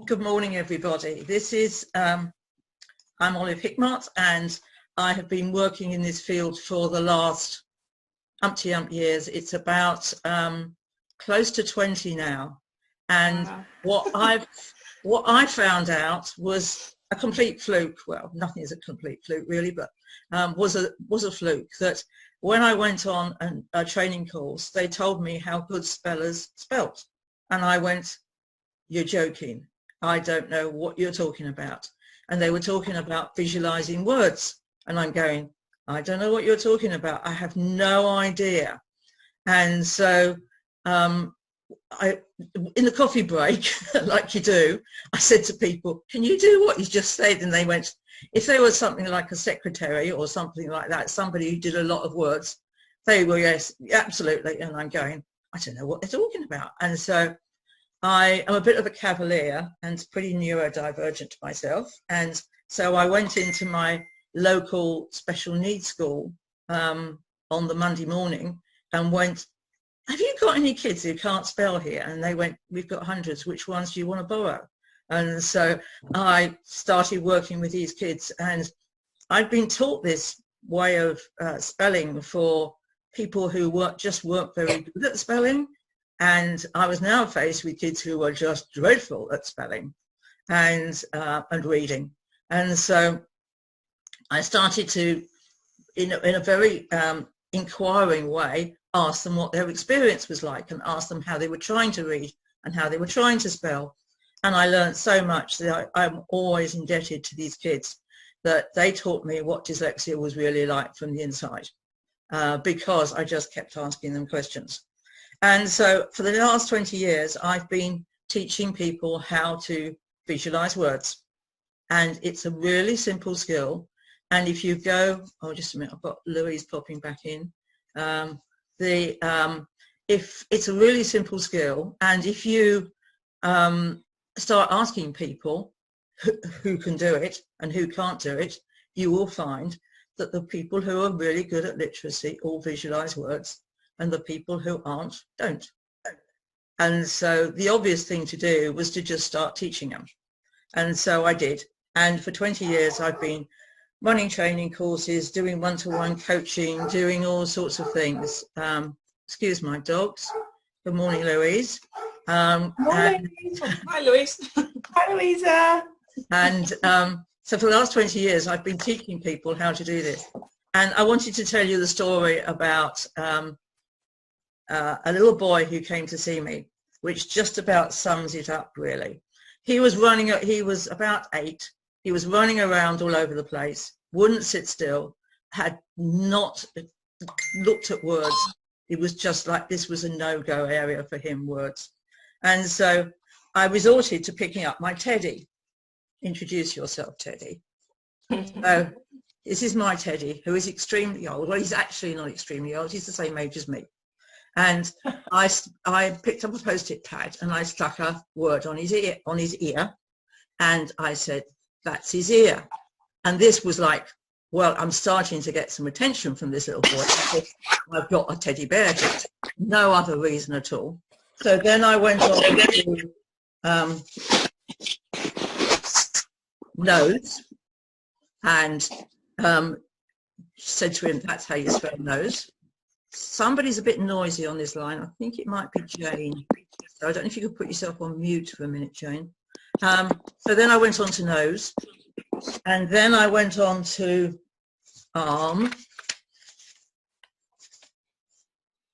Good morning, everybody. This is, I'm Olive Hickmott, and I have been working in this field for the last umpty years. It's about close to 20 now. And what I found out was a complete fluke. Well, nothing is a complete fluke really, but was a fluke that when I went on a training course, they told me how good spellers spelt. And I went, "You're joking. I don't know what you're talking about." And they were talking about visualizing words. And I'm going, "I don't know what you're talking about. I have no idea." And so in the coffee break, like you do, I said to people, "Can you do what you just said?" And they went, if there was something like a secretary or something like that, somebody who did a lot of words, they were, "Yes, absolutely." And I'm going, "I don't know what they're talking about." And so I am a bit of a cavalier and pretty neurodivergent myself. And so I went into my local special needs school on the Monday morning and went, "Have you got any kids who can't spell here?" And they went, "We've got hundreds. Which ones do you want to borrow?" And so I started working with these kids, and I'd been taught this way of spelling for people who just weren't very good at spelling. And I was now faced with kids who were just dreadful at spelling and reading. And so I started to, in a very inquiring way, ask them what their experience was like and ask them how they were trying to read and how they were trying to spell. And I learned so much that I'm always indebted to these kids, that they taught me what dyslexia was really like from the inside, because I just kept asking them questions. And so for the last 20 years, I've been teaching people how to visualize words. And it's a really simple skill. And if you go, oh, just a minute, I've got Louise popping back in. If it's a really simple skill, and if you start asking people who can do it and who can't do it, you will find that the people who are really good at literacy all visualize words, and the people who aren't don't. And so the obvious thing to do was to just start teaching them. And so I did. And for 20 years, I've been running training courses, doing one-to-one coaching, doing all sorts of things. Excuse my dogs. Good morning, Louise. Morning. Hi, Louise. Hi, Louisa. And so for the last 20 years, I've been teaching people how to do this. And I wanted to tell you the story about a little boy who came to see me, which just about sums it up, really. He was about 8. He was running around all over the place, wouldn't sit still, had not looked at words. It was just like this was a no-go area for him, words. And so I resorted to picking up my Teddy. Introduce yourself, Teddy. So this is my Teddy, who is extremely old. Well, he's actually not extremely old. He's the same age as me. And I picked up a Post-it pad and I stuck a word on his ear, and I said, "That's his ear." And this was like, well, I'm starting to get some attention from this little boy. I've got a teddy bear just, no other reason at all. So then I went on to nose, and said to him, "That's how you spell nose." Somebody's a bit noisy on this line. I think it might be Jane. So I don't know if you could put yourself on mute for a minute, Jane. So then I went on to nose, and then I went on to arm.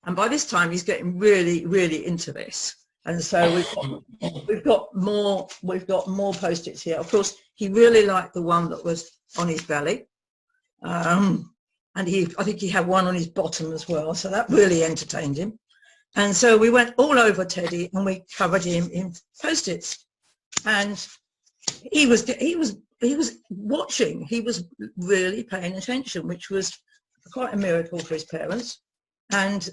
And by this time, he's getting really, really into this. And so we've got more Post-its here. Of course, he really liked the one that was on his belly. And I think he had one on his bottom as well, so that really entertained him. And so we went all over Teddy and we covered him in Post-its. And he was watching. He was really paying attention, which was quite a miracle for his parents. And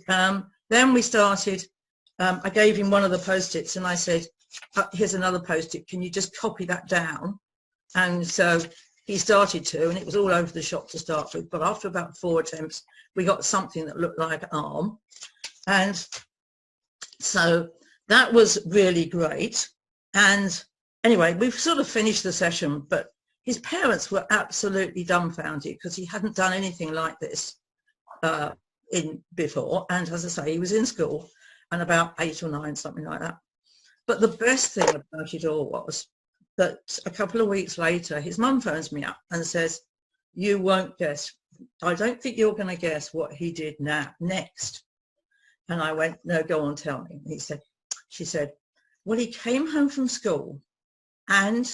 then we started. I gave him one of the Post-its and I said, "Here's another Post-it. Can you just copy that down?" And so he started to, and it was all over the shop to start with. But after about 4 attempts, we got something that looked like an arm. And so that was really great. And anyway, we've sort of finished the session, but his parents were absolutely dumbfounded because he hadn't done anything like this before. And as I say, he was in school and about 8 or 9, something like that. But the best thing about it all was that a couple of weeks later, his mum phones me up and says, you won't guess. I don't think you're going to guess what he did next. And I went, no, go on, tell me. She said, well, he came home from school and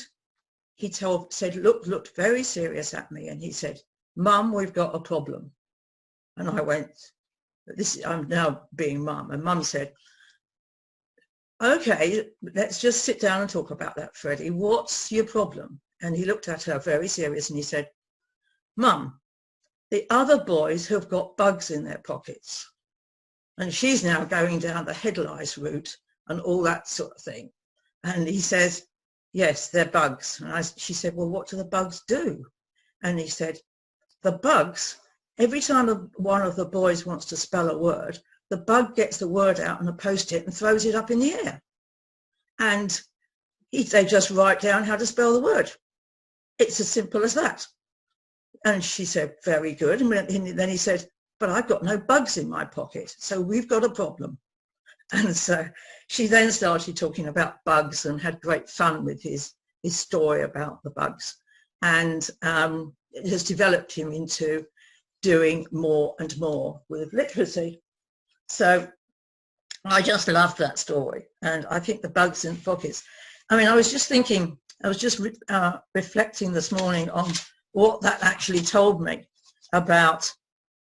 he looked very serious at me. And he said, Mum, we've got a problem. And I went, I'm now being Mum. And Mum said, okay, let's just sit down and talk about that, Freddie. What's your problem? And he looked at her very serious and he said, Mum, the other boys have got bugs in their pockets. And she's now going down the head lice route and all that sort of thing. And he says, yes, they're bugs. And she said, well, what do the bugs do? And he said, the bugs, every time one of the boys wants to spell a word, the bug gets the word out on a post-it and throws it up in the air. And they just write down how to spell the word. It's as simple as that. And she said, very good. And then he said, but I've got no bugs in my pocket, so we've got a problem. And so she then started talking about bugs and had great fun with his story about the bugs. And it has developed him into doing more and more with literacy. So I just love that story. And I think the bugs in pockets. I mean, I was just reflecting this morning on what that actually told me about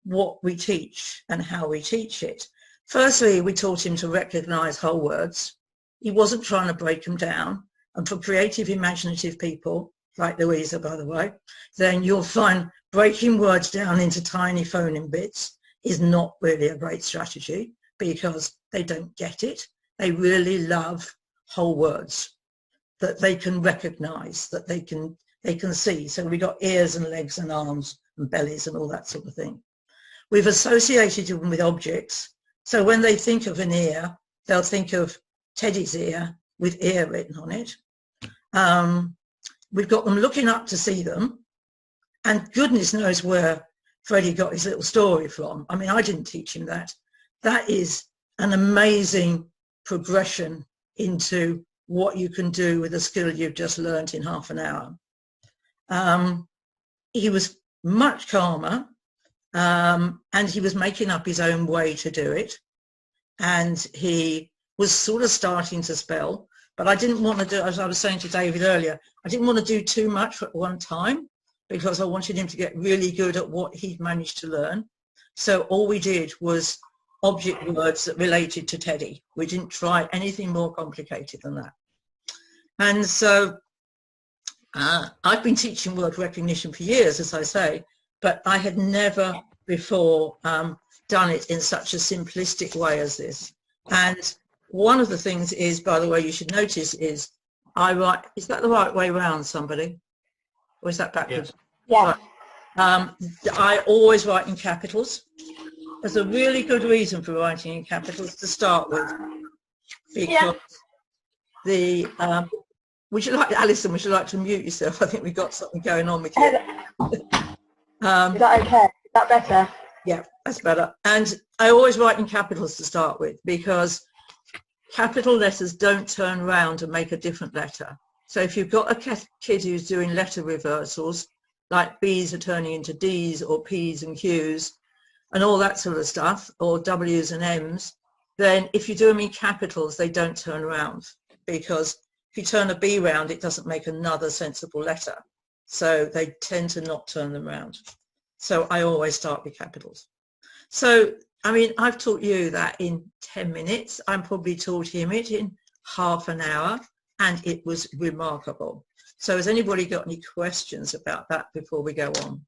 what we teach and how we teach it. Firstly, we taught him to recognize whole words. He wasn't trying to break them down. And for creative, imaginative people, like Louisa, by the way, then you'll find breaking words down into tiny phoneme bits is not really a great strategy because they don't get it. They really love whole words that they can recognize, that they can see. So we got ears and legs and arms and bellies and all that sort of thing. We've associated them with objects. So when they think of an ear, they'll think of Teddy's ear with ear written on it. We've got them looking up to see them. And goodness knows where Freddie got his little story from. I mean, I didn't teach him that. That is an amazing progression into what you can do with a skill you've just learned in half an hour. He was much calmer. And he was making up his own way to do it. And he was sort of starting to spell, but I didn't want to do, as I was saying to David earlier, I didn't want to do too much at one time because I wanted him to get really good at what he'd managed to learn. So all we did was object words that related to Teddy. We didn't try anything more complicated than that. And so I've been teaching word recognition for years, as I say, but I had never before done it in such a simplistic way as this. And one of the things is, by the way, you should notice is I write, is that the right way round, somebody? Or is that backwards? Yeah. Right. I always write in capitals. There's a really good reason for writing in capitals to start with. Because the, would you like, Alison, would you like to mute yourself? I think we've got something going on with you. Is that okay? Is that better? Yeah, that's better. And I always write in capitals to start with because capital letters don't turn around and make a different letter. So if you've got a kid who's doing letter reversals, like B's are turning into D's or P's and Q's and all that sort of stuff, or W's and M's, then if you do them in capitals, they don't turn around because if you turn a B round, it doesn't make another sensible letter. So they tend to not turn them around. So I always start with capitals. So, I mean, I've taught you that in 10 minutes. I probably taught him it in half an hour, and it was remarkable. So has anybody got any questions about that before we go on?